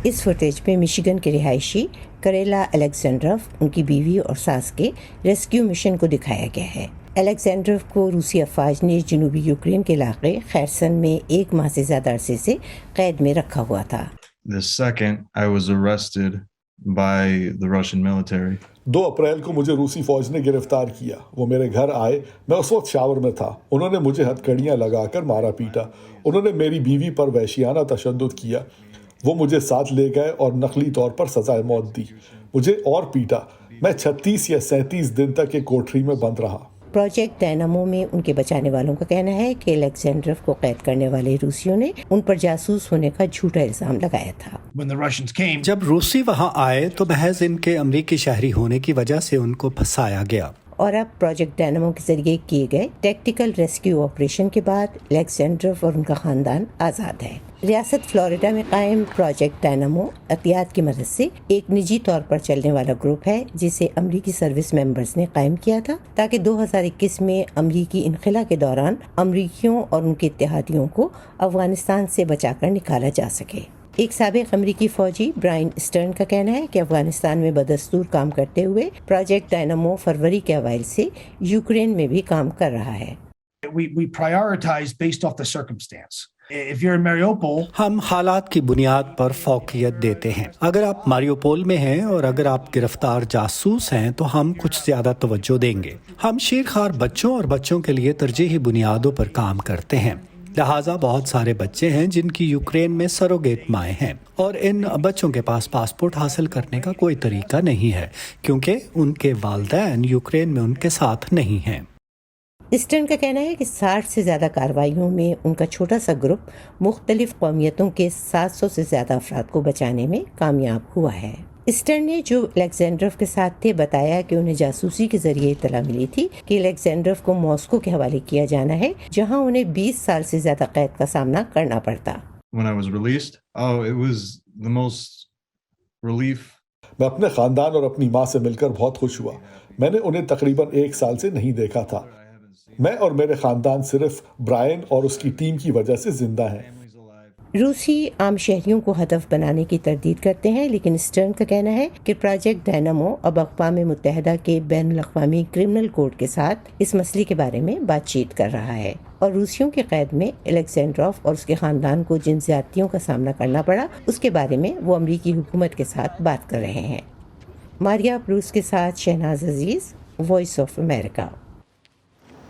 اس footage میں Michigan کے رہائشی کریلا الیگزینڈروف، ان کی بیوی اور ساس کے ریسکیو مشن کو دکھایا گیا ہے۔ الیگزینڈروف کو روسی افواج نے جنوبی یوکرین کے علاقے خیرسن میں 1 ماہ سے زیادہ عرصے سے قید میں رکھا ہوا تھا۔ The second I was arrested by the Russian military. 2 April کو مجھے روسی فوج نے گرفتار کیا۔ وہ میرے گھر آئے، میں اس وقت شاور میں تھا۔ انہوں نے مجھے ہتھکڑیاں لگا کر مارا پیٹا۔ انہوں نے میری بیوی پر وحشیانہ تشدد کیا۔ وہ مجھے ساتھ لے گئے اور نقلی طور پر سزائے موت دی۔ مجھے اور پیٹا۔ میں 36 یا 37 دن تک ایک کوٹری میں بند رہا۔ پروجیکٹ ڈائنامو میں ان کے بچانے والوں کا کہنا ہے کہ الیگزینڈروف کو قید کرنے والے روسیوں نے ان پر جاسوس ہونے کا جھوٹا الزام لگایا تھا۔ جب روسی وہاں آئے تو محض ان کے امریکی شہری ہونے کی وجہ سے ان کو پھنسایا گیا۔ اور اب پروجیکٹ ڈائنامو کے ذریعے کیے گئے ٹیکٹیکل ریسکیو آپریشن کے بعد الیگزینڈروف اور ان کا خاندان آزاد ہے۔ ریاست فلوریڈا میں قائم پروجیکٹ ڈائنامو عطیات کی مدد سے ایک نجی طور پر چلنے والا گروپ ہے جسے امریکی سروس ممبرز نے قائم کیا تھا تاکہ 2021 میں امریکی انخلا کے دوران امریکیوں اور ان کے اتحادیوں کو افغانستان سے بچا کر نکالا جا سکے۔ ایک سابق امریکی فوجی برائن اسٹرن کا کہنا ہے کہ افغانستان میں بدستور کام کرتے ہوئے پروجیکٹ ڈائنامو فروری کے اوائل سے یوکرین میں بھی کام کر رہا ہے۔ We prioritize based off the circumstance. If you're in Mariupol, ہم حالات کی بنیاد پر فوقیت دیتے ہیں۔ اگر آپ ماریوپول میں ہیں اور اگر آپ گرفتار جاسوس ہیں تو ہم کچھ زیادہ توجہ دیں گے۔ ہم شیرخوار بچوں اور بچوں کے لیے ترجیحی بنیادوں پر کام کرتے ہیں، لہٰذا بہت سارے بچے ہیں جن کی یوکرین میں سروگیٹ مائیں ہیں اور ان بچوں کے پاس پاسپورٹ حاصل کرنے کا کوئی طریقہ نہیں ہے کیونکہ ان کے والدین یوکرین میں ان کے ساتھ نہیں ہیں۔ اسٹرن کا کہنا ہے کہ 60 سے زیادہ کارروائیوں میں ان کا چھوٹا سا گروپ مختلف قومیتوں کے 700 سے زیادہ افراد کو بچانے میں کامیاب ہوا ہے۔ اسٹرن نے جو الیگزینڈروف کے ساتھ تھے بتایا کہ انہیں جاسوسی کے ذریعے اطلاع ملی تھی کہ الیگزینڈروف کو ماسکو کے حوالے کیا جانا ہے جہاں انہیں 20 سال سے زیادہ قید کا سامنا کرنا پڑتا۔ When I was released, it was the most relief. میں اپنے خاندان اور اپنی ماں سے مل کر بہت خوش ہوا۔ میں نے انہیں تقریباً 1 سال سے نہیں دیکھا تھا۔ میں اور میرے خاندان صرف برائن اور اس کی ٹیم کی وجہ سے زندہ ہیں۔ روسی عام شہریوں کو ہدف بنانے کی تردید کرتے ہیں، لیکن اسٹرن کا کہنا ہے کہ پروجیکٹ ڈائنامو اب اقوام متحدہ کے بین الاقوامی کرمنل کورٹ کے ساتھ اس مسئلے کے بارے میں بات چیت کر رہا ہے اور روسیوں کی قید میں الیگزینڈروف اور اس کے خاندان کو جن زیادتیوں کا سامنا کرنا پڑا اس کے بارے میں وہ امریکی حکومت کے ساتھ بات کر رہے ہیں۔ ماریا پروس کے ساتھ شہناز عزیز، وائس آف امریکہ۔